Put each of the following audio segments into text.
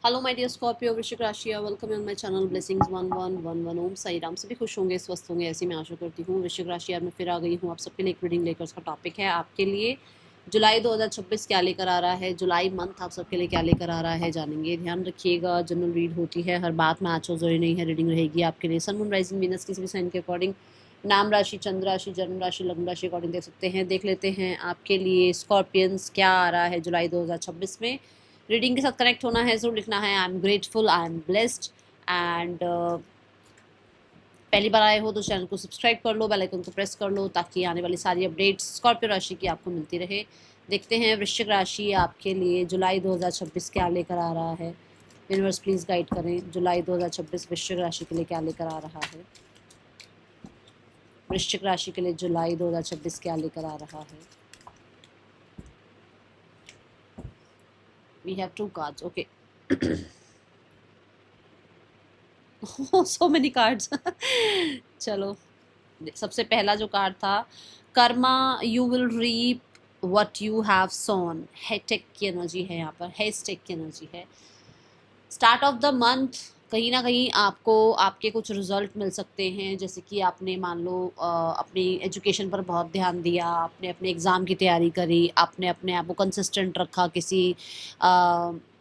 Hello my dear Scorpio वृश्चिक राशि, welcome on my channel blessings 1111 ओम साई राम। सभी खुश होंगे, स्वस्थ होंगे, ऐसी मैं आशा करती हूँ। वृश्चिक राशि आज मैं फिर आ गई हूँ आप सबके लिए एक रीडिंग लेकर। उसका टॉपिक है आपके लिए जुलाई 2026 क्या लेकर आ रहा है। जुलाई मंथ आप सबके लिए क्या लेकर आ रहा है जानेंगे। ध्यान रखिएगा, जनरल रीड होती है, हर बात में आज जरूरी नहीं है। रीडिंग रहेगी आपके लिए सन मून राइजिंग वीनस किसी भी साइन के अकॉर्डिंग, नाम राशि, चंद्र राशि, जन्म राशि, लग्न राशि अकॉर्डिंग देख सकते हैं। देख लेते हैं आपके लिए स्कॉर्पियंस क्या आ रहा है जुलाई 2026 में। रीडिंग के साथ कनेक्ट होना है, जरूर लिखना है I am grateful, I am blessed and पहली बार आए हो तो चैनल को सब्सक्राइब कर लो, बेल आइकन को प्रेस कर लो ताकि आने वाली सारी अपडेट्स स्कॉर्पियो राशि की आपको मिलती रहे। देखते हैं वृश्चिक राशि आपके लिए जुलाई 2026 क्या लेकर आ रहा है। यूनिवर्स प्लीज गाइड करें, जुलाई 2026 वृश्चिक राशि के लिए क्या लेकर आ रहा है। वृश्चिक राशि के लिए जुलाई 2026 क्या लेकर आ रहा है। We have 2 cards, okay. So many cards. चलो, सबसे पहला जो कार्ड था, karma you will reap what you have sown. हैटेक की एनर्जी है यहाँ पर, हैस्टेक की एनर्जी है। स्टार्ट ऑफ द मंथ कहीं ना कहीं आपको आपके कुछ रिजल्ट मिल सकते हैं, जैसे कि आपने मान लो अपनी एजुकेशन पर बहुत ध्यान दिया, आपने अपने एग्ज़ाम की तैयारी करी, आपने अपने आप को कंसिस्टेंट रखा किसी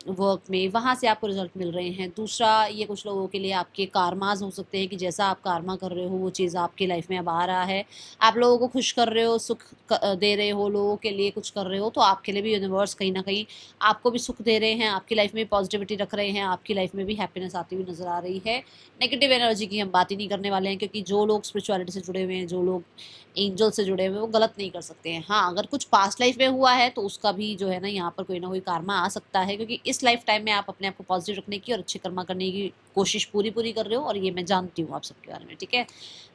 वर्क में, वहाँ से आपको रिजल्ट मिल रहे हैं। दूसरा, ये कुछ लोगों के लिए आपके कारमाज हो सकते हैं कि जैसा आप कारमा कर रहे हो वो चीज़ आपकी लाइफ में अब आ रहा है। आप लोगों को खुश कर रहे हो, सुख दे रहे हो, लोगों के लिए कुछ कर रहे हो, तो आपके लिए भी यूनिवर्स कहीं ना कहीं आपको भी सुख दे रहे हैं, आपकी लाइफ में पॉजिटिविटी रख रहे हैं, आपकी लाइफ में भी हैप्पीनेस आती हुई नजर आ रही है। नेगेटिव एनर्जी की हम बात ही नहीं करने वाले हैं, क्योंकि जो लोग स्पिरिचुअलिटी से जुड़े हुए हैं, जो लोग एंजल से जुड़े हुए हैं, वो गलत नहीं कर सकते हैं। हाँ, अगर कुछ पास्ट लाइफ में हुआ है तो उसका भी जो है ना कोई ना कोई karma आ सकता है, क्योंकि इस लाइफ टाइम में आप अपने आप को पॉजिटिव रखने की और अच्छे कर्मा करने की कोशिश पूरी पूरी कर रहे हो, और ये मैं जानती हूँ आप सबके बारे में, ठीक है।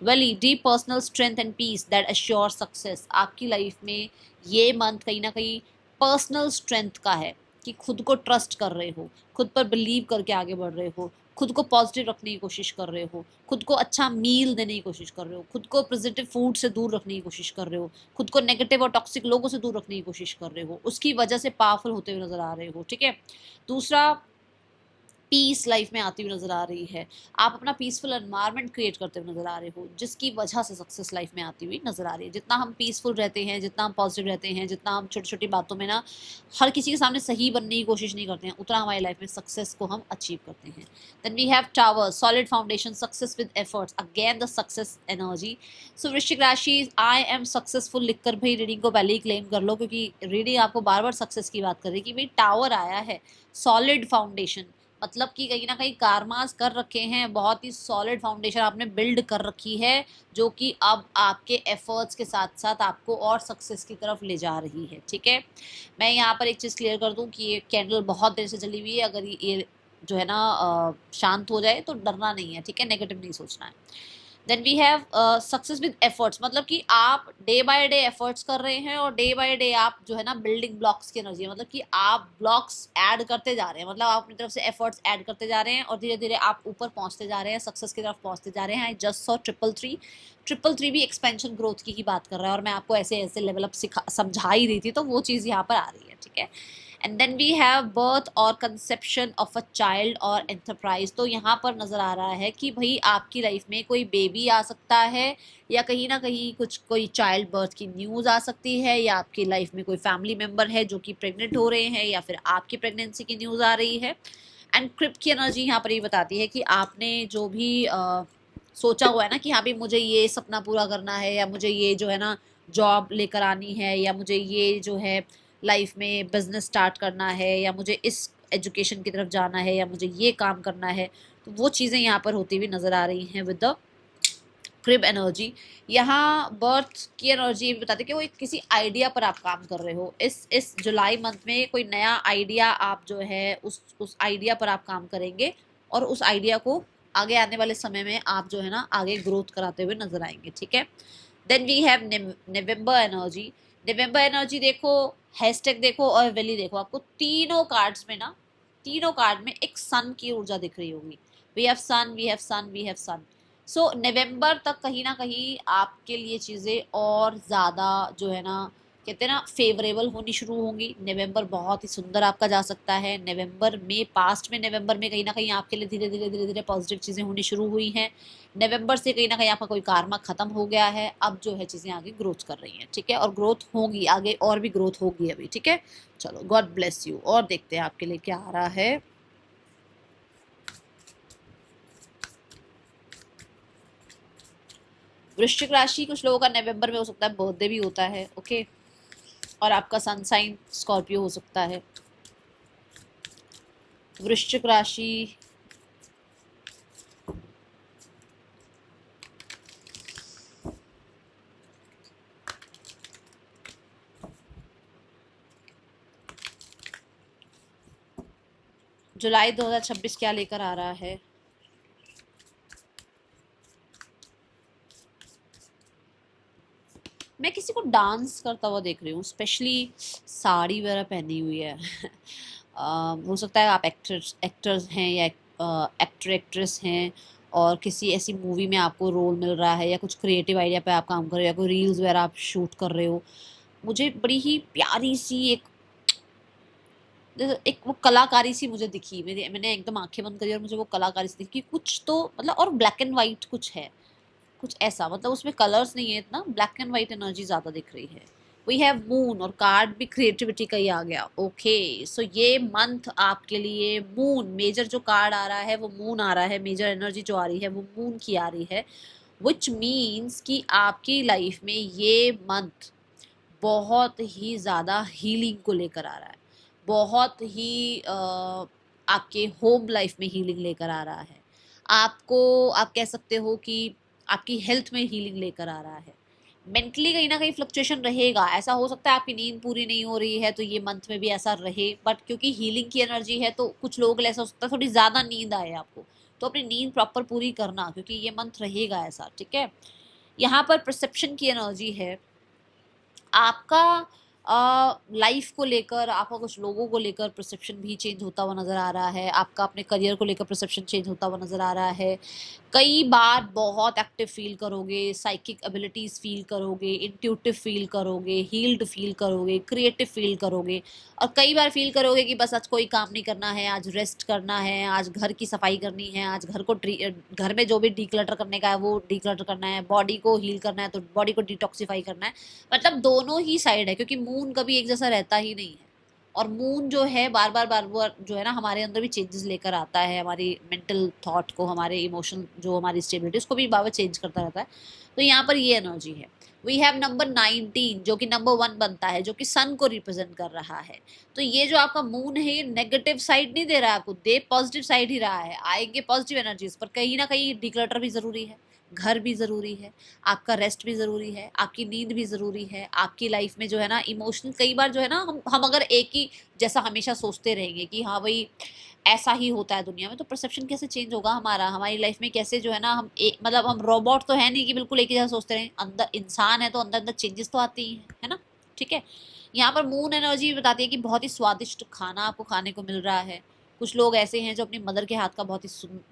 Well, deep personal strength and peace that assure success. आपकी लाइफ में ये मंथ कहीं ना कहीं पर्सनल स्ट्रेंथ का है, कि खुद को ट्रस्ट कर रहे हो, खुद पर बिलीव करके आगे बढ़ रहे हो, खुद को पॉजिटिव रखने की कोशिश कर रहे हो, खुद को अच्छा मील देने की कोशिश कर रहे हो, खुद को पॉजिटिव फूड से दूर रखने की कोशिश कर रहे हो, खुद को नेगेटिव और टॉक्सिक लोगों से दूर रखने की कोशिश कर रहे हो, उसकी वजह से पावरफुल होते हुए नजर आ रहे हो, ठीक है। दूसरा, पीस लाइफ में आती हुई नजर आ रही है। आप अपना पीसफुल एनवायरनमेंट क्रिएट करते हुए नजर आ रहे हो, जिसकी वजह से सक्सेस लाइफ में आती हुई नजर आ रही है। जितना हम पीसफुल रहते हैं, जितना हम पॉजिटिव रहते हैं, जितना हम छोटी छोटी बातों में ना हर किसी के सामने सही बनने की कोशिश नहीं करते हैं, उतना हमारी लाइफ में सक्सेस को हम अचीव करते हैं। Then we have tower, solid foundation, success with efforts, again the success energy. So वृश्चिक राशि, आई एम सक्सेसफुल लिखकर भाई रीडिंग को पहले ही क्लेम कर लो, क्योंकि रीडिंग आपको बार बार सक्सेस की बात कर रही है कि भाई टावर आया है, सॉलिड फाउंडेशन, मतलब कि कहीं ना कहीं कारमास कर रखे हैं, बहुत ही सॉलिड फाउंडेशन आपने बिल्ड कर रखी है, जो कि अब आपके एफर्ट्स के साथ साथ आपको और सक्सेस की तरफ ले जा रही है, ठीक है। मैं यहाँ पर एक चीज़ क्लियर कर दूं कि ये कैंडल बहुत देर से जली हुई है, अगर ये जो है ना शांत हो जाए तो डरना नहीं है, ठीक है, नेगेटिव नहीं सोचना है। Then we have success with efforts, मतलब कि आप डे बाय डे एफर्ट्स कर रहे हैं, और डे बाय डे आप जो है ना बिल्डिंग ब्लॉक्स की एनर्जी, मतलब कि आप ब्लॉक्स ऐड करते जा रहे हैं, मतलब आप अपनी तरफ से एफर्ट्स ऐड करते जा रहे हैं, और धीरे धीरे आप ऊपर पहुंचते जा रहे हैं, सक्सेस की तरफ पहुंचते जा रहे हैं। I just saw triple three, triple three भी एक्सपेंशन ग्रोथ की ही बात कर रहा है, और मैं आपको ऐसे ऐसे लेवल अप समझा ही रही थी, तो वो चीज़ यहाँ पर आ रही है, ठीक है। And then we have birth और कंसेप्शन ऑफ अ चाइल्ड और एंटरप्राइज। तो यहाँ पर नजर आ रहा है कि भाई आपकी लाइफ में कोई बेबी आ सकता है, या कहीं ना कहीं कुछ कोई चाइल्ड बर्थ की न्यूज आ सकती है, या आपकी लाइफ में कोई फैमिली मेंबर है जो कि प्रेग्नेंट हो रहे हैं, या फिर आपकी प्रेगनेंसी की न्यूज आ रही है। एंड क्रिप्ट की एनर्जी यहाँ पर ये बताती है कि आपने जो भी सोचा हुआ है ना कि हाँ भी मुझे ये सपना पूरा करना है, या मुझे ये जो है ना जॉब लेकर आनी है, या मुझे ये जो है लाइफ में बिजनेस स्टार्ट करना है, या मुझे इस एजुकेशन की तरफ जाना है, या मुझे ये काम करना है, तो वो चीज़ें यहाँ पर होती हुई नज़र आ रही हैं विद द क्रिब एनर्जी। यहाँ बर्थ की एनर्जी ये भी बताती है कि वो एक किसी आइडिया पर आप काम कर रहे हो। इस जुलाई मंथ में कोई नया आइडिया आप जो है उस आइडिया पर आप काम करेंगे, और उस आइडिया को आगे आने वाले समय में आप जो है ना आगे ग्रोथ कराते हुए नजर आएंगे, ठीक है। Then we have November energy. November energy देखो, हैशटैग देखो और वैली देखो, आपको तीनों कार्ड्स में ना, तीनों कार्ड में एक सन की ऊर्जा दिख रही होगी। We have sun, we have sun, we have sun. So नवंबर तक कहीं ना कहीं आपके लिए चीज़ें और ज़्यादा जो है ना कहते हैं ना फेवरेबल होनी शुरू होंगी। नवंबर बहुत ही सुंदर आपका जा सकता है। नवंबर में पास्ट में नवंबर में कहीं ना कहीं आपके लिए धीरे धीरे धीरे धीरे पॉजिटिव चीज़ें होनी शुरू हुई हैं। नवंबर से कहीं ना कहीं आपका कोई कार्मा खत्म हो गया है, अब जो है चीज़ें आगे ग्रोथ कर रही हैं, ठीक है, और ग्रोथ होगी आगे, और भी ग्रोथ होगी अभी, ठीक है। चलो गॉड ब्लेस यू। और देखते हैं आपके लिए क्या आ रहा है। वृश्चिक राशि, कुछ लोगों का नवंबर में हो सकता है बर्थडे भी होता है, ओके, और आपका सन साइन स्कॉर्पियो हो सकता है। वृश्चिक राशि, जुलाई 2026 क्या लेकर आ रहा है। मैं किसी को डांस करता हुआ देख रही हूँ, स्पेशली साड़ी वगैरह पहनी हुई है। हो सकता है आप एक्टर्स हैं या एक्टर एक्ट्रेस हैं, और किसी ऐसी मूवी में आपको रोल मिल रहा है, या कुछ क्रिएटिव आइडिया पे आप काम कर रहे हो, या कोई रील्स वगैरह आप शूट कर रहे हो। मुझे बड़ी ही प्यारी सी एक वो कलाकारी सी मुझे दिखी, मैंने एकदम आंखें बंद करी और मुझे वो कलाकारी सी दिखी, कुछ तो मतलब, और ब्लैक एंड वाइट कुछ है, कुछ ऐसा, मतलब उसमें कलर्स नहीं है इतना, ब्लैक एंड वाइट एनर्जी ज्यादा दिख रही है। वी हैव मून, और कार्ड भी क्रिएटिविटी का ही आ गया, ओके। सो ये मंथ आपके लिए मून, मेजर जो कार्ड आ रहा है वो मून आ रहा है, मेजर एनर्जी जो आ रही है वो मून की आ रही है, विच मीन्स कि आपकी लाइफ में ये मंथ बहुत ही ज़्यादा हीलिंग को लेकर आ रहा है, बहुत ही आपके होम लाइफ में हीलिंग लेकर आ रहा है, आपको, आप कह सकते हो कि आपकी हेल्थ में हीलिंग लेकर आ रहा है। मेंटली कहीं ना कहीं फ्लक्चुएशन रहेगा, ऐसा हो सकता है आपकी नींद पूरी नहीं हो रही है तो ये मंथ में भी ऐसा रहे, बट क्योंकि हीलिंग की एनर्जी है तो कुछ लोग ऐसा हो सकता है थोड़ी ज़्यादा नींद आए आपको, तो अपनी नींद प्रॉपर पूरी करना, क्योंकि ये मंथ रहेगा ऐसा, ठीक है। यहाँ पर परसेप्शन की एनर्जी है आपका, लाइफ को लेकर, आपका कुछ लोगों को लेकर परसेप्शन भी चेंज होता हुआ नज़र आ रहा है, आपका अपने करियर को लेकर परसेप्शन चेंज होता हुआ नज़र आ रहा है। कई बार बहुत एक्टिव फील करोगे, साइकिक एबिलिटीज़ फील करोगे, इंट्यूटिव फील करोगे, हील्ड फील करोगे, क्रिएटिव फील करोगे, और कई बार फील करोगे कि बस आज कोई काम नहीं करना है, आज रेस्ट करना है, आज घर की सफाई करनी है, आज घर में जो भी डीक्लटर करने का है वो डीक्लटर करना है, बॉडी को हील करना है तो बॉडी को डिटॉक्सिफाई करना है। मतलब दोनों ही साइड है, क्योंकि मून कभी एक जैसा रहता ही नहीं है, और मून जो है बार बार जो है ना हमारे अंदर भी चेंजेस लेकर आता है, हमारी मेंटल थॉट को, हमारे इमोशन, जो हमारी स्टेबिलिटी, उसको भी बार बार चेंज करता रहता है। तो यहाँ पर ये एनर्जी है। वी हैव नंबर 19 जो कि नंबर 1 बनता है, जो कि सन को रिप्रेजेंट कर रहा है। तो ये जो आपका मून है ये नेगेटिव साइड नहीं दे रहा है आपको, दे पॉजिटिव साइड ही रहा है, आएंगे पॉजिटिव एनर्जीज, पर कहीं ना कहीं डिक्लटर भी जरूरी है, घर भी ज़रूरी है, आपका रेस्ट भी ज़रूरी है, आपकी नींद भी ज़रूरी है, आपकी लाइफ में जो है ना इमोशनल, कई बार जो है ना हम अगर एक ही जैसा हमेशा सोचते रहेंगे कि हाँ भाई ऐसा ही होता है दुनिया में, तो परसेप्शन कैसे चेंज होगा हमारा, हमारी लाइफ में कैसे जो है ना हम मतलब हम रोबोट तो है नहीं कि बिल्कुल एक ही जैसा सोचते रहें, अंदर इंसान है तो अंदर अंदर चेंजेस तो आते ही हैं, है ना, ठीक है। यहाँ पर मून एनर्जी बताती है कि बहुत ही स्वादिष्ट खाना आपको खाने को मिल रहा है। कुछ लोग ऐसे हैं जो अपनी मदर के हाथ का बहुत ही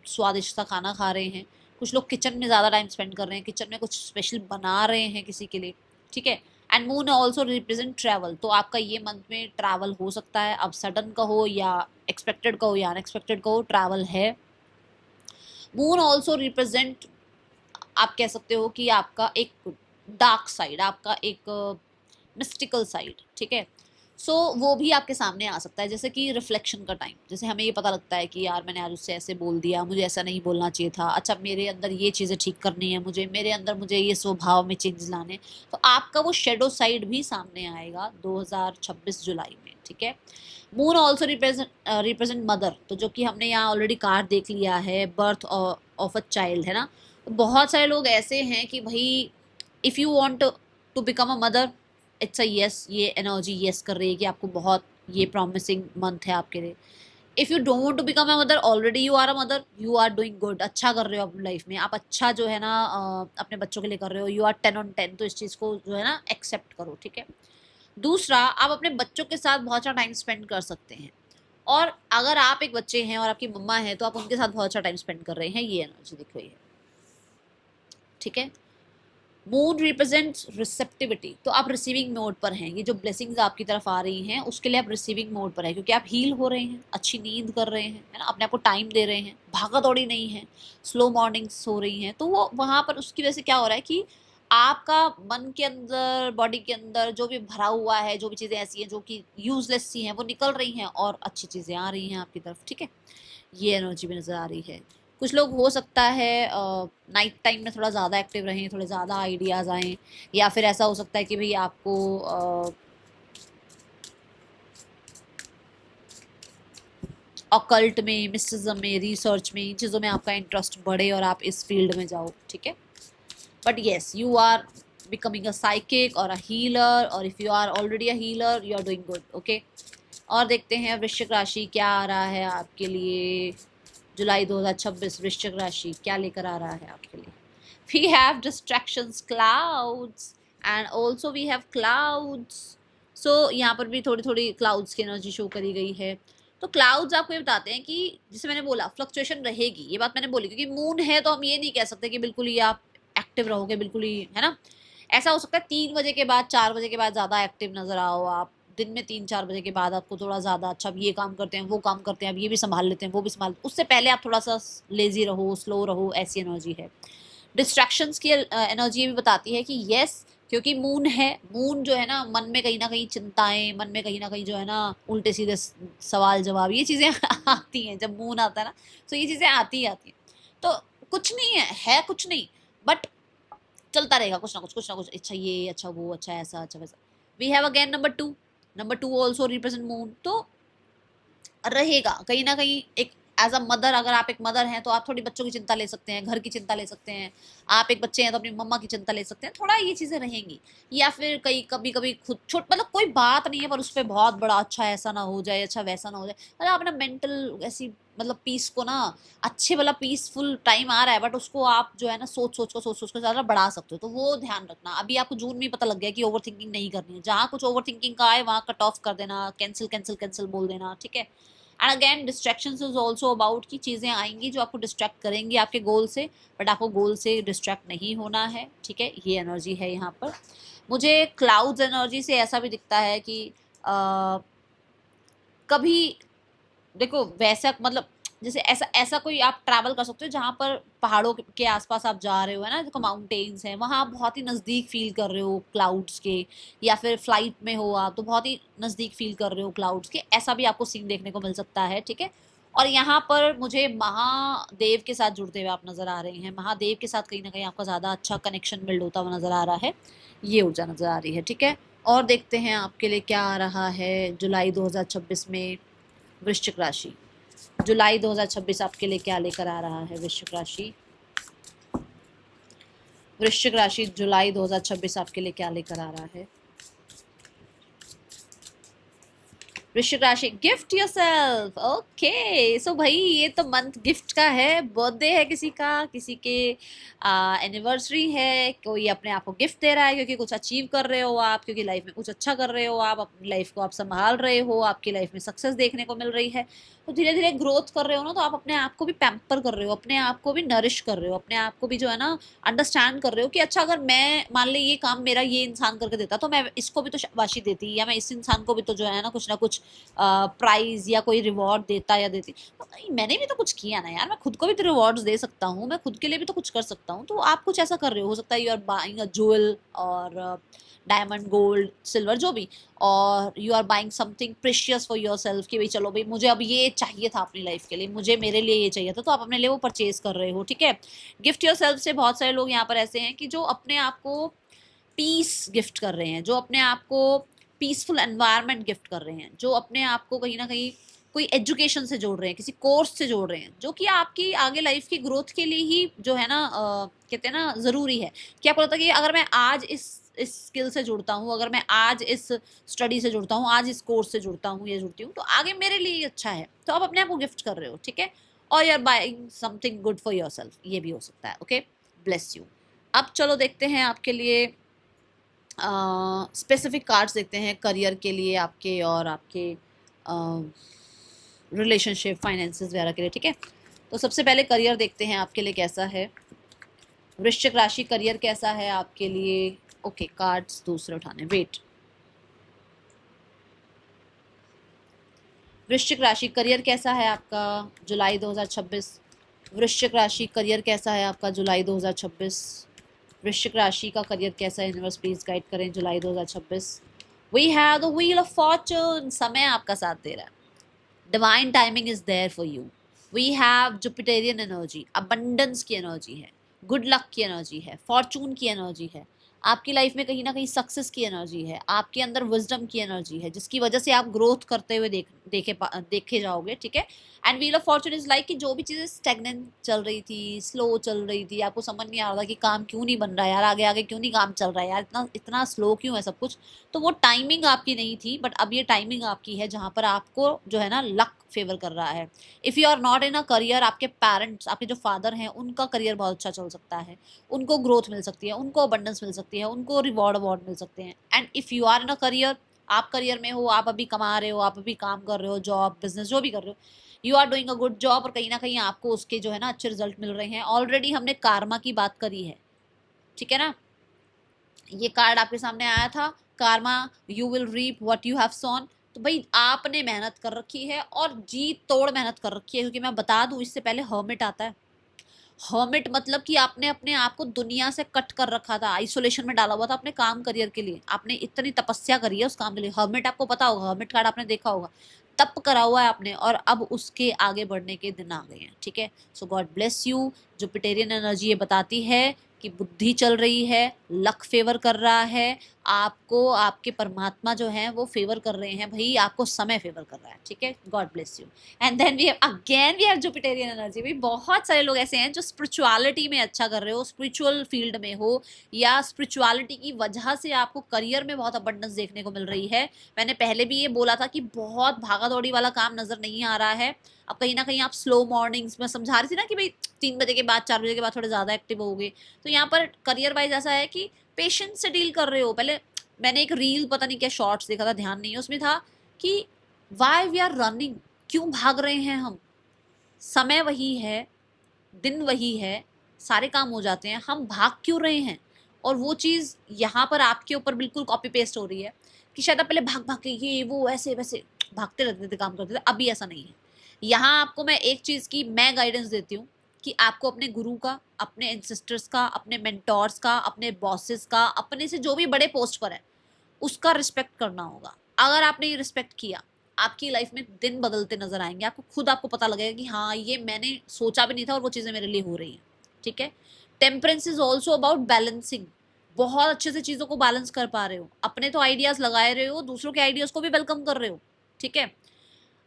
स्वादिष्ट सा खाना खा रहे हैं, कुछ लोग किचन में ज़्यादा टाइम स्पेंड कर रहे हैं, किचन में कुछ स्पेशल बना रहे हैं किसी के लिए, ठीक है। And moon also represent travel, तो आपका ये मंथ में ट्रैवल हो सकता है, अब सडन का हो या एक्सपेक्टेड का हो या अनएक्सपेक्टेड का हो, ट्रैवल है। मून ऑल्सो रिप्रेजेंट, आप कह सकते हो कि आपका एक डार्क साइड, आपका एक मिस्टिकल साइड, ठीक है। सो वो भी आपके सामने आ सकता है, जैसे कि रिफ्लेक्शन का टाइम, जैसे हमें ये पता लगता है कि यार मैंने आज उससे ऐसे बोल दिया, मुझे ऐसा नहीं बोलना चाहिए था, अच्छा मेरे अंदर ये चीज़ें ठीक करनी है, मुझे मेरे अंदर मुझे ये स्वभाव में चेंजेस लाने, तो आपका वो शेडो साइड भी सामने आएगा 2026 जुलाई में, ठीक है। मून ऑल्सो रिप्रेजेंट मदर, तो जो कि हमने यहाँ ऑलरेडी कार्ड देख लिया है, बर्थ ऑफ अ चाइल्ड, है ना। तो बहुत सारे लोग ऐसे हैं कि भाई if you want to become a mother, it's a yes, ये एनर्जी यस कर रही है कि आपको बहुत ये प्रॉमिसिंग मंथ है आपके लिए। If you don't want to become a mother, already you are a mother, you are doing good, अच्छा कर रहे हो अपनी लाइफ में, आप अच्छा जो है ना अपने बच्चों के लिए कर रहे हो, यू आर 10 on 10, तो इस चीज़ को जो है ना एक्सेप्ट करो, ठीक है। दूसरा, आप अपने बच्चों के साथ बहुत अच्छा टाइम स्पेंड कर सकते हैं, और अगर आप एक बच्चे हैं और आपकी मम्मा है तो आप उनके साथ बहुत अच्छा टाइम स्पेंड कर रहे हैं, ये एनर्जी दिख रही है, ठीक है। मून रिप्रेजेंट्स रिसेप्टिविटी, तो आप रिसीविंग मोड पर हैं, ये जो ब्लेसिंग्स आपकी तरफ आ रही हैं उसके लिए आप रिसीविंग मोड पर हैं, क्योंकि आप हील हो रहे हैं, अच्छी नींद कर रहे हैं, है ना, अपने आप को टाइम दे रहे हैं, भागा दौड़ी नहीं है, स्लो मॉर्निंग्स हो रही हैं, तो वो वहाँ पर उसकी वजह से क्या हो रहा है कि आपका मन के अंदर, बॉडी के अंदर जो भी भरा हुआ है, जो भी चीज़ें ऐसी हैं जो कि यूजलेस सी हैं, वो निकल रही हैं और अच्छी चीज़ें आ रही हैं आपकी तरफ, ठीक है, ये एनर्जी भी नज़र आ रही है। कुछ लोग हो सकता है नाइट टाइम में थोड़ा ज़्यादा एक्टिव रहें, थोड़े ज़्यादा आइडियाज़ आएँ, या फिर ऐसा हो सकता है कि भाई आपको ऑकल्ट में, मिस्टिज्म में, रिसर्च में, इन चीज़ों में आपका इंटरेस्ट बढ़े और आप इस फील्ड में जाओ, ठीक है। But yes, you are becoming a psychic और अ हीलर, और if you are already a healer you are doing good, okay. और देखते हैं वृश्चिक राशि क्या आ रहा है आपके लिए, जुलाई 2026 वृश्चिक राशि क्या लेकर आ रहा है आपके लिए। We have distractions, clouds, and also we have clouds. So यहाँ पर भी थोड़ी थोड़ी क्लाउड्स की एनर्जी शो करी गई है। तो क्लाउड्स आपको ये बताते हैं कि जैसे मैंने बोला फ्लक्चुएशन रहेगी, ये बात मैंने बोली, क्योंकि मून है तो हम ये नहीं कह सकते कि बिल्कुल ही आप एक्टिव रहोगे, बिल्कुल ही, है ना। ऐसा हो सकता है 3 बजे के बाद, 4 बजे के बाद ज़्यादा एक्टिव नजर आओ आप, दिन में 3-4 बजे के बाद आपको थोड़ा ज़्यादा अच्छा, अब ये काम करते हैं, वो काम करते हैं, अब ये भी संभाल लेते हैं, वो भी संभाल, उससे पहले आप थोड़ा सा लेजी रहो, स्लो रहो, ऐसी एनर्जी है। डिस्ट्रैक्शंस की एनर्जी भी बताती है कि यस, क्योंकि मून है, मून जो है ना कहीं चिंताएं, मन में कहीं ना कहीं जो है ना उल्टे सीधे सवाल जवाब, ये चीज़ें आती हैं जब मून आता है ना, तो ये चीज़ें आती ही आती हैं। तो कुछ नहीं है कुछ नहीं, बट चलता रहेगा कुछ ना कुछ, कुछ ना कुछ, अच्छा ये, अच्छा वो, अच्छा ऐसा, अच्छा वैसा। We have again number two also represent moon, तो रहेगा कहीं ना कहीं एक एज अ मदर, अगर आप एक मदर हैं तो आप थोड़ी बच्चों की चिंता ले सकते हैं, घर की चिंता ले सकते हैं, आप एक बच्चे हैं तो अपनी मम्मा की चिंता ले सकते हैं, थोड़ा ये चीज़ें रहेंगी। या फिर कई कभी कभी खुद छोट, मतलब कोई बात नहीं है पर उस पर बहुत बड़ा, अच्छा ऐसा ना हो जाए, अच्छा वैसा ना हो जाए, मतलब अपना मेंटल ऐसी, मतलब पीस को ना, अच्छे वाला पीसफुल टाइम आ रहा है बट उसको आप जो है ना सोच सोच कर ज़्यादा बढ़ा सकते हो, तो वो ध्यान रखना। अभी आपको जून में ही पता लग गया कि ओवर थिंकिंग नहीं करनी है, जहाँ कुछ ओवर थिंकिंग का आए वहाँ कट ऑफ कर देना, कैंसिल कैंसिल कैंसिल बोल देना, ठीक है। And again distraction is also about कि चीज़ें आएंगी जो आपको डिस्ट्रैक्ट करेंगी आपके गोल से, बट आपको गोल से डिस्ट्रैक्ट नहीं होना है, ठीक है, ये एनर्जी है यहाँ पर। मुझे क्लाउड्स एनर्जी से ऐसा भी दिखता है कि कभी देखो वैसा, मतलब जैसे ऐसा ऐसा कोई आप ट्रैवल कर सकते हो जहाँ पर पहाड़ों के आसपास आप जा रहे हो, है ना, देखो माउंटेन्स हैं वहाँ, आप बहुत ही नज़दीक फील कर रहे हो क्लाउड्स के, या फिर फ्लाइट में हो आप तो बहुत ही नज़दीक फील कर रहे हो क्लाउड्स के, ऐसा भी आपको सीन देखने को मिल सकता है, ठीक है। और यहाँ पर मुझे महादेव के साथ जुड़ते हुए आप नज़र आ रहे हैं, महादेव के साथ कहीं ना कहीं आपका ज़्यादा अच्छा कनेक्शन बिल्ड होता हुआ नज़र आ रहा है, ये ऊर्जा नज़र आ रही है, ठीक है। और देखते हैं आपके लिए क्या आ रहा है जुलाई 2026 में वृश्चिक राशि। जुलाई 2026 आपके लिए क्या लेकर आ रहा है वृश्चिक राशि। वृश्चिक राशि जुलाई 2026 आपके लिए क्या लेकर आ रहा है। वृश्चिक राशि, गिफ्ट योरसेल्फ, ओके। सो भाई ये तो मंथ गिफ्ट का है, बर्थडे है किसी का, किसी के एनिवर्सरी है, कोई अपने आप को गिफ्ट दे रहा है क्योंकि कुछ अचीव कर रहे हो आप, क्योंकि लाइफ में कुछ अच्छा कर रहे हो आप, अपनी लाइफ को आप संभाल रहे हो, आपकी लाइफ में सक्सेस देखने को मिल रही है, तो धीरे धीरे ग्रोथ कर रहे हो ना, तो आप अपने आप को भी पैम्पर कर रहे हो, अपने आप को भी नरिश कर रहे हो, अपने आप को भी जो है ना अंडरस्टैंड कर रहे हो कि अच्छा अगर मैं मान ली ये काम मेरा ये इंसान करके देता तो मैं इसको भी तो शाबाशी देती, या मैं इस इंसान को भी तो जो है ना कुछ प्राइज या कोई रिवॉर्ड देता या देती, तो मैंने भी तो कुछ किया ना यार, मैं खुद को भी तो रिवॉर्ड्स दे सकता हूँ, मैं खुद के लिए भी तो कुछ कर सकता हूँ। तो आप कुछ ऐसा कर रहे हो सकता है you are buying a jewel और डायमंड गोल्ड सिल्वर जो भी, और you are buying something precious for yourself कि भाई चलो भाई मुझे अब ये चाहिए था अपनी लाइफ के लिए, मुझे मेरे लिए ये चाहिए था, तो आप अपने लिए वो परचेज कर रहे हो, ठीक है। गिफ्ट योर सेल्फ से बहुत सारे लोग यहाँ पर ऐसे हैं कि जो अपने आप को पीस गिफ्ट कर रहे हैं, जो अपने आप को पीसफुल एनवायरनमेंट गिफ्ट कर रहे हैं, जो अपने आप को कहीं ना कहीं कोई एजुकेशन से जोड़ रहे हैं, किसी कोर्स से जोड़ रहे हैं, जो कि आपकी आगे लाइफ की ग्रोथ के लिए ही जो है ना कहते हैं ना ज़रूरी है, कि आपको लगता है कि अगर मैं आज इस स्किल से जुड़ता हूँ, अगर मैं आज इस स्टडी से जुड़ता हूँ, आज इस कोर्स से जुड़ता हूँ या जुड़ती हूँ, तो आगे मेरे लिए अच्छा है, तो आप अपने आप को गिफ्ट कर रहे हो, ठीक है। और you are buying something good for yourself, ये भी हो सकता है, ओके, ब्लेस यू। अब चलो देखते हैं आपके लिए स्पेसिफिक कार्ड्स देखते हैं करियर के लिए आपके, और आपके रिलेशनशिप फाइनेंसेस वगैरह के लिए, ठीक है। तो सबसे पहले करियर देखते हैं आपके लिए कैसा है वृश्चिक राशि करियर कैसा है आपके लिए? ओके, कार्ड्स दूसरे उठाने, वेट। वृश्चिक राशि करियर कैसा है आपका जुलाई 2026? वृश्चिक राशि करियर कैसा है आपका जुलाई 2026? वृश्चिक राशि का करियर कैसा है? यूनिवर्स प्लीज गाइड करें जुलाई 2026। We have the wheel of fortune, समय आपका साथ दे रहा है, divine timing is there for you. We have Jupiterian energy, abundance की एनर्जी है, गुड लक की एनर्जी है, फॉर्चून की एनर्जी है, आपकी लाइफ में कहीं ना कहीं सक्सेस की एनर्जी है, आपके अंदर विजडम की एनर्जी है, जिसकी वजह से आप ग्रोथ करते हुए देखे जाओगे, ठीक है। And wheel of Fortune is like कि जो भी चीज़ें स्टेगनेंट चल रही थी, स्लो चल रही थी, आपको समझ नहीं आ रहा था कि काम क्यों नहीं बन रहा है यार, आगे आगे क्यों नहीं काम चल रहा है यार, इतना इतना स्लो क्यों है सब कुछ, तो वो टाइमिंग आपकी नहीं थी, बट अब ये टाइमिंग आपकी है जहाँ पर आपको जो है ना लक फेवर कर रहा है। If you are not in a career, आपके पेरेंट्स, आपके जो फादर हैं, उनका करियर बहुत अच्छा चल सकता है, उनको ग्रोथ मिल सकती है, उनको अबंडेंस मिल सकती है, उनको रिवॉर्ड अवार्ड मिल सकते हैं। And if you are in a career, आप करियर में हो, आप अभी कमा रहे हो, आप अभी काम कर रहे हो, जॉब बिजनेस जो भी कर रहे हो, you are doing a good job, और कहीं ना कहीं आपको उसके जो है ना अच्छे रिजल्ट मिल रहे हैं। ऑलरेडी हमने कारमा की बात करी है, ठीक है ना, ये कार्ड आपके सामने आया था, karma, you will reap what you have sown. तो भाई आपने मेहनत कर रखी है, और जी तोड़ मेहनत कर रखी है, क्योंकि मैं बता दूं इससे पहले हर्मिट आता है। हर्मिट मतलब कि आपने अपने आप को दुनिया से कट कर रखा था, आइसोलेशन में डाला हुआ था अपने काम करियर के लिए, आपने इतनी तपस्या करी है उस काम के लिए। हर्मिट आपको पता होगा, हर्मिट कार्ड आपने देखा होगा, तप करा हुआ है आपने, और अब उसके आगे बढ़ने के दिन आ गए हैं, ठीक है। सो गॉड ब्लेस यू। जुपिटेरियन एनर्जी ये बताती है कि बुद्धि चल रही है, लक फेवर कर रहा है आपको, आपके परमात्मा जो है वो फेवर कर रहे हैं भाई, आपको समय फेवर कर रहा है, ठीक है। God bless you. And then we have Jupiterian energy. भी बहुत सारे लोग ऐसे हैं जो स्पिरिचुअलिटी में अच्छा कर रहे हो, स्पिरिचुअल फील्ड में हो, या स्पिरिचुअलिटी की वजह से आपको करियर में बहुत अबंडेंस देखने को मिल रही है। मैंने पहले भी ये बोला था कि बहुत भागा दौड़ी वाला काम नजर नहीं आ रहा है। अब कहीं ना कहीं आप स्लो मॉर्निंग्स में, समझा रही थी ना कि भाई 3 बजे के बाद 4 बजे के बाद थोड़े ज्यादा एक्टिव होगे, तो यहाँ पर करियर वाइज ऐसा है कि पेशेंस से डील कर रहे हो। पहले मैंने एक रील, पता नहीं क्या शॉर्ट्स देखा था, ध्यान नहीं है, उसमें था कि वाई वी आर रनिंग, क्यों भाग रहे हैं हम, समय वही है, दिन वही है, सारे काम हो जाते हैं, हम भाग क्यों रहे हैं। और वो चीज़ यहाँ पर आपके ऊपर बिल्कुल कॉपी पेस्ट हो रही है कि शायद आप पहले भाग भाग के ये वो ऐसे वैसे भागते रहते थे, काम करते थे, अभी ऐसा नहीं है। यहाँ आपको मैं एक चीज़ की मैं गाइडेंस देती हूँ कि आपको अपने गुरु का, अपने एंसेस्टर्स का, अपने मेंटोर्स का, अपने बॉसेस का, अपने से जो भी बड़े पोस्ट पर है उसका रिस्पेक्ट करना होगा। अगर आपने ये रिस्पेक्ट किया, आपकी लाइफ में दिन बदलते नजर आएंगे, आपको खुद आपको पता लगेगा कि हाँ ये मैंने सोचा भी नहीं था और वो चीज़ें मेरे लिए हो रही हैं, ठीक है। Temperance is also about balancing, बहुत अच्छे से चीज़ों को बैलेंस कर पा रहे हो, अपने तो आइडियाज लगाए रहे हो, दूसरों के आइडियाज को भी वेलकम कर रहे हो, ठीक है।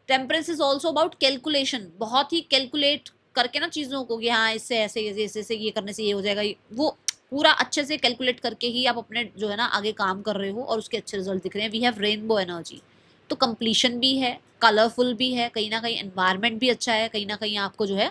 Temperance is also about calculation, बहुत ही कैलकुलेट करके ना चीज़ों को कि हाँ इससे ऐसे ऐसे ऐसे ये करने से ये हो जाएगा, वो पूरा अच्छे से कैलकुलेट करके ही आप अपने जो है ना आगे काम कर रहे हो, और उसके अच्छे रिजल्ट दिख रहे हैं। वी हैव रेनबो एनर्जी, तो कंप्लीशन भी है, कलरफुल भी है, कहीं ना कहीं एनवायरनमेंट भी अच्छा है, कहीं ना कहीं आपको जो है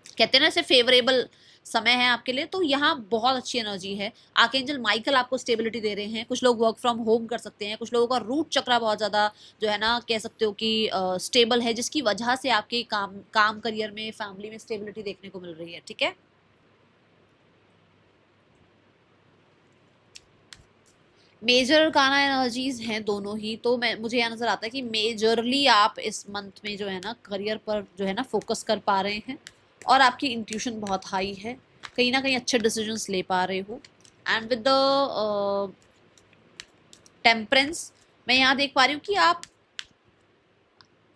कहते हैं ना ऐसे फेवरेबल समय है आपके लिए, तो यहाँ बहुत अच्छी एनर्जी है। आर्कएंजल माइकल आपको स्टेबिलिटी दे रहे हैं, कुछ लोग वर्क फ्रॉम होम कर सकते हैं, कुछ लोगों का रूट चक्रा बहुत ज़्यादा जो है ना कह सकते हो कि स्टेबल है, जिसकी वजह से आपके काम करियर में, फैमिली में स्टेबिलिटी देखने को मिल रही है, ठीक है। मेजर काना एनर्जीज हैं दोनों ही, तो मैं मुझे यहाँ नजर आता है कि मेजरली आप इस मंथ में जो है ना करियर पर जो है ना फोकस कर पा रहे हैं, और आपकी इंट्यूशन बहुत हाई है, कहीं ना कहीं अच्छे डिसीजंस ले पा रहे हो। एंड विद द टेम्परेंस मैं यहाँ देख पा रही हूँ कि आप,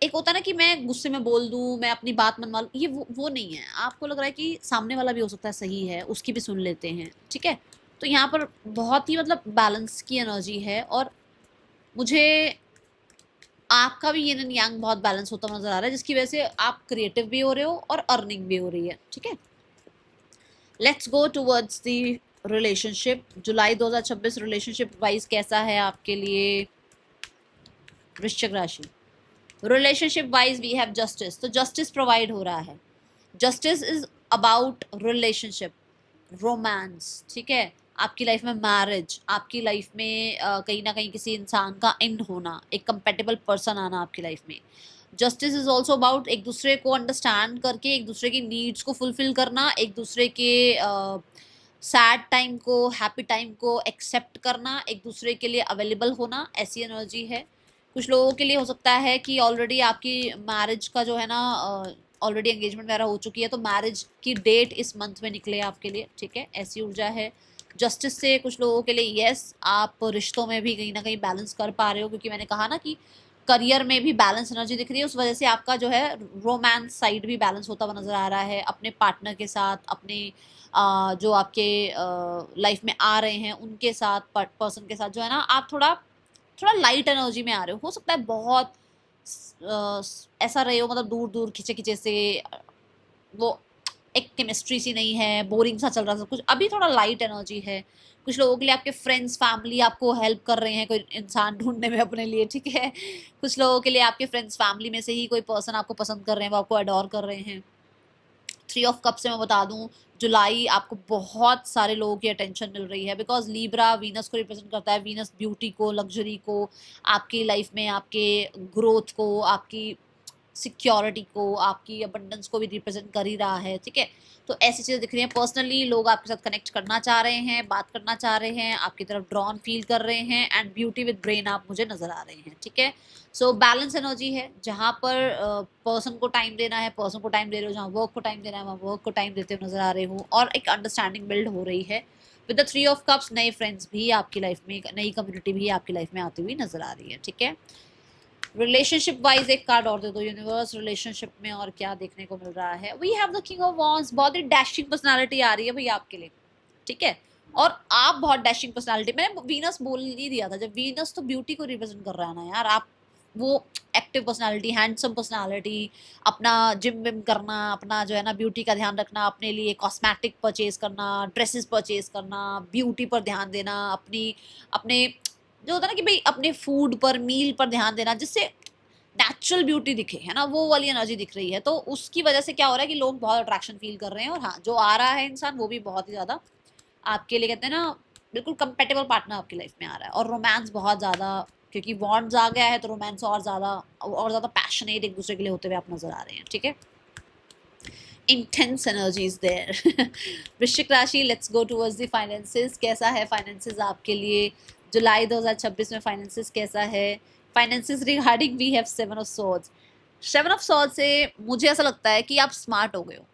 एक होता है ना कि मैं गुस्से में बोल दूँ, मैं अपनी बात मनवा लूँ, ये वो नहीं है। आपको लग रहा है कि सामने वाला भी हो सकता है सही है, उसकी भी सुन लेते हैं, ठीक है। तो यहाँ पर बहुत ही मतलब बैलेंस की एनर्जी है, और मुझे आपका भी यिन एंड यांग बहुत बैलेंस होता नजर आ रहा है, जिसकी वजह से आप क्रिएटिव भी हो रहे हो और अर्निंग भी हो रही है, ठीक है। Let's go towards the relationship. जुलाई 2026 रिलेशनशिप वाइज कैसा है आपके लिए वृश्चिक राशि? Relationship wise we have justice, तो जस्टिस प्रोवाइड हो रहा है। Justice is about relationship, romance, ठीक है। आपकी लाइफ में मैरिज, आपकी लाइफ में कहीं ना कहीं किसी इंसान का एंड होना, एक कंपेटेबल पर्सन आना आपकी लाइफ में। जस्टिस इज ऑल्सो अबाउट एक दूसरे को अंडरस्टैंड करके एक दूसरे की नीड्स को फुलफिल करना, एक दूसरे के सैड टाइम को, हैप्पी टाइम को एक्सेप्ट करना, एक दूसरे के लिए अवेलेबल होना, ऐसी एनर्जी है। कुछ लोगों के लिए हो सकता है कि ऑलरेडी आपकी मैरिज का जो है ना, ऑलरेडी एंगेजमेंट वगैरह हो चुकी है, तो मैरिज की डेट इस मंथ में निकले आपके लिए, ठीक है, ऐसी ऊर्जा है। जस्टिस से कुछ लोगों के लिए यस, आप रिश्तों में भी कहीं ना कहीं बैलेंस कर पा रहे हो, क्योंकि मैंने कहा ना कि करियर में भी बैलेंस एनर्जी दिख रही है, उस वजह से आपका जो है रोमांस साइड भी बैलेंस होता हुआ नजर आ रहा है, अपने पार्टनर के साथ, अपने जो आपके लाइफ में आ रहे हैं उनके साथ, पर्सन के साथ जो है ना, आप थोड़ा थोड़ा लाइट एनर्जी में आ रहे हो सकता है बहुत ऐसा रहे हो, मतलब दूर दूर खिंचे खिंचे से, वो एक केमिस्ट्री सी नहीं है, बोरिंग सा चल रहा था कुछ, अभी थोड़ा लाइट एनर्जी है। कुछ लोगों के लिए आपके फ्रेंड्स फैमिली आपको हेल्प कर रहे हैं कोई इंसान ढूंढने में अपने लिए, ठीक है। कुछ लोगों के लिए आपके फ्रेंड्स फैमिली में से ही कोई पर्सन आपको पसंद कर रहे हैं, वो आपको अडोर कर रहे हैं। 3 ऑफ कप से मैं बता दूं, जुलाई आपको बहुत सारे लोगों की अटेंशन मिल रही है, बिकॉज लीब्रा वीनस को रिप्रेजेंट करता है, वीनस ब्यूटी को, लग्जरी को, आपकी लाइफ में आपके ग्रोथ को, आपकी सिक्योरिटी को, आपकी अबंडेंस को भी रिप्रेजेंट कर ही रहा है, ठीक है। तो ऐसी चीज़ें दिख रही हैं। पर्सनली लोग आपके साथ कनेक्ट करना चाह रहे हैं, बात करना चाह रहे हैं, आपकी तरफ ड्रॉन फील कर रहे हैं, एंड ब्यूटी विद ब्रेन आप मुझे नजर आ रहे हैं, ठीक है। सो बैलेंस एनर्जी है, जहाँ पर पर्सन को टाइम देना है पर्सन को टाइम दे रहे हो, जहाँ वर्क को टाइम देना है वहाँ वर्क को टाइम देते हुए नजर आ रहे हो, और एक अंडरस्टैंडिंग बिल्ड हो रही है। विद द 3 ऑफ कप्स नए फ्रेंड्स भी आपकी लाइफ में, नई कम्युनिटी भी आपकी लाइफ में आती हुई नजर आ रही है, ठीक है। रिलेशनशिप वाइज एक कार्ड और दे दो यूनिवर्स, रिलेशनशिप में और क्या देखने को मिल रहा है। We have the king of wands, बहुत ही डैशिंग पर्सनालिटी आ रही है भैया आपके लिए, ठीक है। और आप बहुत डैशिंग पर्सनालिटी, मैंने वीनस बोल ही दिया था, जब वीनस तो ब्यूटी को रिप्रेजेंट कर रहा है ना यार, आप वो एक्टिव पर्सनालिटी, हैंडसम पर्सनालिटी, अपना जिम विम करना, अपना जो है ना ब्यूटी का ध्यान रखना, अपने लिए कॉस्मेटिक परचेज करना, ड्रेसेस परचेज करना, ब्यूटी पर ध्यान देना, अपनी अपने जो होता है ना कि भाई अपने फूड पर, मील पर ध्यान देना, जिससे नेचुरल ब्यूटी दिखे, है ना, वो वाली एनर्जी दिख रही है। तो उसकी वजह से क्या हो रहा है कि लोग बहुत अट्रैक्शन फील कर रहे हैं, और हाँ जो आ रहा है इंसान वो भी बहुत ही ज़्यादा आपके लिए, कहते हैं ना, बिल्कुल कंपेटेबल पार्टनर आपकी लाइफ में आ रहा है। और रोमांस बहुत ज़्यादा, क्योंकि वॉन्ड्स आ गया है तो रोमांस और ज़्यादा पैशनेट एक दूसरे के लिए होते हुए आप नजर आ रहे हैं, ठीक है। Intense energies there. वृश्चिक राशि, let's go towards the finances. कैसा है फाइनेंसेस आपके लिए जुलाई 2026 में? फाइनेंसेस कैसा है? Finances regarding we have 7 of swords. 7 of swords से मुझे ऐसा लगता है कि आप स्मार्ट हो गए हो।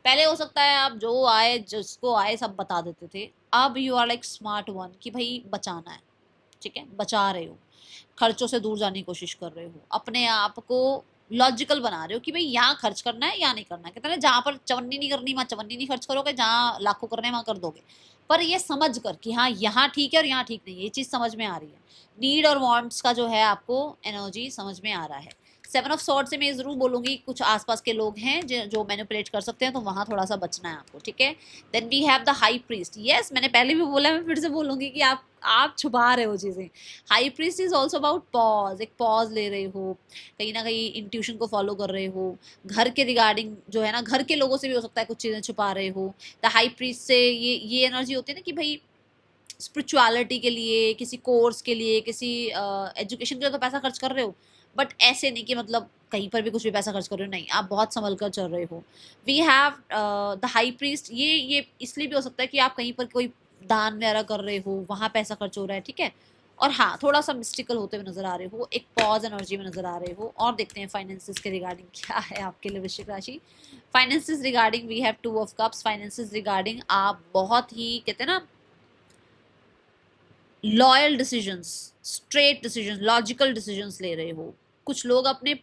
पहले हो सकता है आप जो आए जिसको आए सब बता देते थे, अब you are like smart one, कि भाई बचाना है, ठीक है, बचा रहे हो, खर्चों से दूर जाने की कोशिश कर रहे हो, अपने आप को लॉजिकल बना रहे हो कि भाई यहाँ खर्च करना है या नहीं करना है। कहते हैं जहाँ पर चवन्नी नहीं करनी वहाँ चवन्नी नहीं खर्च करोगे, जहाँ लाखों करने वहाँ कर दोगे। पर ये समझ कर कि हाँ यहाँ ठीक है और यहाँ ठीक नहीं है, ये चीज़ समझ में आ रही है। नीड और वांट्स का जो है आपको एनर्जी समझ में आ रहा है। 7 ऑफ सॉर्ड से मैं ज़रूर बोलूँगी कुछ आसपास के लोग हैं जो मैनिपुलेट कर सकते हैं, तो वहाँ थोड़ा सा बचना है आपको, ठीक है। Then we have the high priest. Yes, मैंने पहले भी बोला, मैं फिर से बोलूँगी कि आप छुपा रहे हो चीज़ें। High priest is also about pause, एक पॉज ले रहे हो, कहीं ना कहीं इंट्यूशन को फॉलो कर रहे हो, घर के रिगार्डिंग जो है ना, घर के लोगों से भी हो सकता है कुछ चीज़ें छुपा रहे हो। द हाई प्रीस्ट से ये एनर्जी होती है ना कि भाई स्पिरिचुअलिटी के लिए, किसी कोर्स के लिए, किसी एजुकेशन के लिए तो पैसा खर्च कर रहे हो, बट ऐसे नहीं कि मतलब कहीं पर भी कुछ भी पैसा खर्च कर रहे हो, नहीं, आप बहुत संभल कर चल रहे हो। We have the high priest. ये इसलिए भी हो सकता है कि आप कहीं पर कोई दान वगैरह कर रहे हो, वहाँ पैसा खर्च हो रहा है, ठीक है। और हाँ, थोड़ा सा मिस्टिकल होते हुए नजर आ रहे हो, एक पॉज एनर्जी में नजर आ रहे हो। और देखते हैं फाइनेंसिस के रिगार्डिंग क्या है आपके लिए वृश्चिक राशि। Finances regarding we have 2 of cups. Finances regarding आप बहुत ही, कहते हैं ना, loyal decisions, straight decisions, logical decisions ले रहे हो। कुछ लोग अपने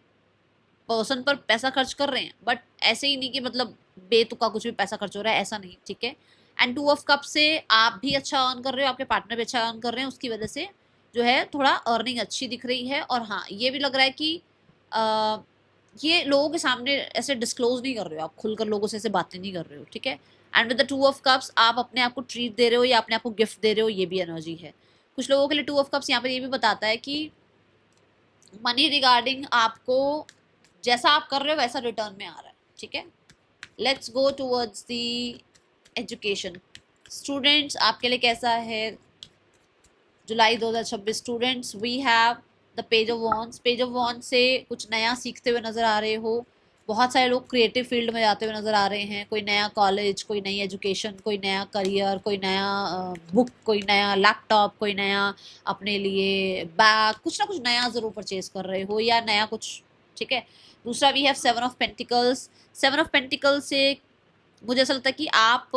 पर्सन पर पैसा खर्च कर रहे हैं, बट ऐसे ही नहीं कि मतलब बेतुका कुछ भी पैसा खर्च हो रहा है, ऐसा नहीं, ठीक है। एंड 2 ऑफ कप से आप भी अच्छा अर्न कर रहे हो, आपके पार्टनर भी अच्छा अर्न कर रहे हैं, उसकी वजह से जो है थोड़ा अर्निंग अच्छी दिख रही है। और हाँ, ये भी लग रहा है कि आ, ये लोगों के सामने ऐसे डिस्क्लोज नहीं कर रहे हो, आप खुलकर लोगों से ऐसे बातें नहीं कर रहे हो, ठीक है। And with the 2 of cups आप अपने आप को ट्रीट दे रहे हो या अपने आप को गिफ्ट दे रहे हो, ये भी एनर्जी है। कुछ लोगों के लिए 2 ऑफ कप्स यहाँ पर ये भी बताता है कि मनी रिगार्डिंग आपको जैसा आप कर रहे हो वैसा रिटर्न में आ रहा है, ठीक है। Let's go towards the education. Students आपके लिए कैसा है जुलाई 2026? Students we have the page of wands. Page of wands से कुछ नया सीखते हुए नजर आ रहे हो, बहुत सारे लोग क्रिएटिव फील्ड में जाते हुए नज़र आ रहे हैं, कोई नया कॉलेज, कोई नई एजुकेशन, कोई नया करियर, कोई नया बुक, कोई नया लैपटॉप, कोई नया अपने लिए बैग, कुछ ना कुछ नया ज़रूर परचेज कर रहे हो या नया कुछ, ठीक है। दूसरा we have seven of pentacles. Seven of pentacles से मुझे ऐसा लगता है कि आप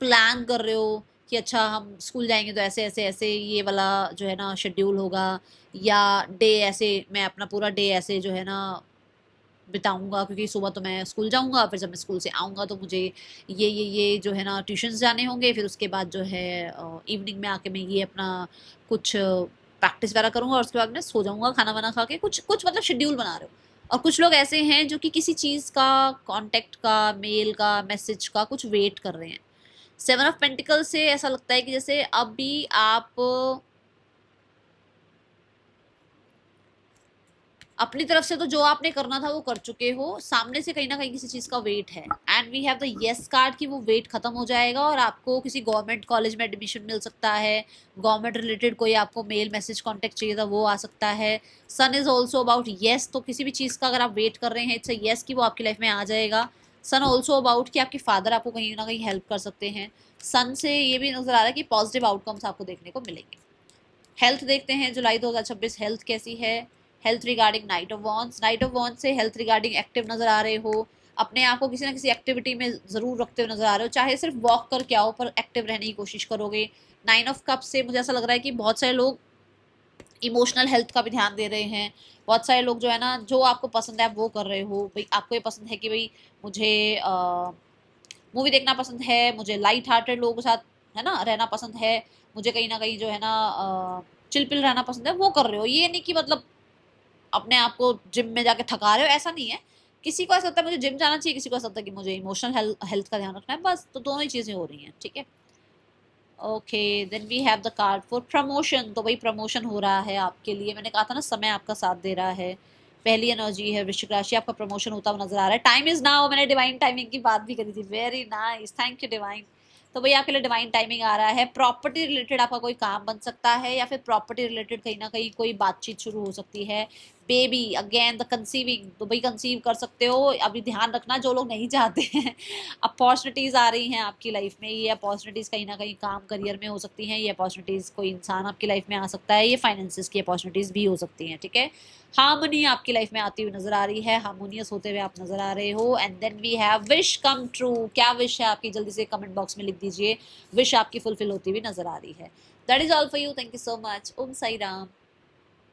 प्लान कर रहे हो कि अच्छा हम स्कूल जाएंगे तो ऐसे ऐसे ऐसे ये वाला जो है ना शेड्यूल होगा, या डे ऐसे मैं अपना पूरा डे ऐसे जो है ना बिताऊंगा, क्योंकि सुबह तो मैं स्कूल जाऊंगा, फिर जब मैं स्कूल से आऊँगा तो मुझे ये जो है ना ट्यूशन्स जाने होंगे, फिर उसके बाद जो है इवनिंग में आके मैं ये अपना कुछ प्रैक्टिस वगैरह करूँगा और उसके बाद मैं सो जाऊँगा खाना वाना खा के, कुछ कुछ मतलब शेड्यूल बना रहे हो। और कुछ लोग ऐसे हैं जो कि किसी चीज़ का, कॉन्टेक्ट का, मेल का, मैसेज का कुछ वेट कर रहे हैं। सेवन ऑफ पेंटिकल से ऐसा लगता है कि जैसे अभी आप अपनी तरफ से तो जो आपने करना था वो कर चुके हो, सामने से कहीं ना कहीं किसी चीज़ का वेट है। And we have the yes card कि वो वेट खत्म हो जाएगा और आपको किसी गवर्नमेंट कॉलेज में एडमिशन मिल सकता है, गवर्नमेंट रिलेटेड कोई आपको मेल मैसेज कॉन्टेक्ट चाहिए था वो आ सकता है। सन इज ऑल्सो अबाउट येस, तो किसी भी चीज़ का अगर आप वेट कर रहे हैं इट्स येस कि वो आपकी लाइफ में आ जाएगा। सन ऑल्सो अबाउट कि आपके फादर आपको कहीं ना कहीं हेल्प कर सकते हैं। सन से ये भी नजर आ रहा है कि पॉजिटिव आउटकम्स आपको देखने को मिलेंगे। हेल्थ देखते हैं जुलाई 2026 हेल्थ कैसी है। Health regarding night of wands, night of wands से हेल्थ रिगार्डिंग एक्टिव नजर आ रहे हो, अपने आप को किसी ना किसी एक्टिविटी में जरूर रखते हुए नजर आ रहे हो, चाहे सिर्फ वॉक करके आओ पर एक्टिव रहने की कोशिश करोगे। नाइन ऑफ कप से मुझे ऐसा लग रहा है कि बहुत सारे लोग इमोशनल हेल्थ का भी ध्यान दे रहे हैं। बहुत सारे लोग जो है ना, जो आपको पसंद है आप वो कर रहे हो, भाई आपको ये पसंद है कि भाई मुझे मूवी देखना पसंद है, मुझे लाइट हार्टेड लोगों के साथ है ना रहना पसंद है, मुझे कहीं ना कहीं जो है ना चिलपिल रहना पसंद है, वो कर रहे हो। ये नहीं कि मतलब अपने आप को जिम में जाके थका रहे हो, ऐसा नहीं है। किसी को ऐसा लगता है मुझे जिम जाना चाहिए, किसी को ऐसा लगता है कि मुझे इमोशनल हेल्थ का ध्यान रखना है, बस तो दोनों ही चीज़ें हो रही हैं, ठीक है। Okay, then we have the card for promotion, तो भाई प्रमोशन हो रहा है आपके लिए, मैंने कहा था ना समय आपका साथ दे रहा है। पहली एनर्जी है वृश्चिक राशि, आपका प्रमोशन होता हुआ नजर आ रहा है। टाइम इज नाउ, मैंने डिवाइन टाइमिंग की बात भी करी थी, very nice, thank you divine. तो भाई आपके लिए डिवाइन टाइमिंग आ रहा है। प्रॉपर्टी रिलेटेड आपका कोई काम बन सकता है, या फिर प्रॉपर्टी रिलेटेड कहीं ना कहीं कोई बातचीत शुरू हो सकती है। बेबी अगेन द कंसीविंग, तो भाई कंसीव कर सकते हो। अभी ध्यान रखना जो लोग नहीं चाहते हैं अपॉर्चुनिटीज़ आ रही हैं आपकी लाइफ में, ये अपॉर्चुनिटीज़ कहीं ना कहीं काम करियर में हो सकती हैं, ये अपॉर्चुनिटीज़ कोई इंसान आपकी लाइफ में आ सकता है, ये फाइनेंसिस की अपॉर्चुनिटीज़ भी हो सकती हैं, ठीक है। हार्मनी आपकी लाइफ में आती हुई नजर आ रही है, हार्मोनियस होते हुए आप नजर आ रहे हो। And then we have wish come true, क्या विश है आपकी जल्दी से कमेंट बॉक्स में लिख दीजिए, विश आपकी फुलफिल होती हुई नजर आ रही है। That is all for you, thank you so much, Om Sai Ram.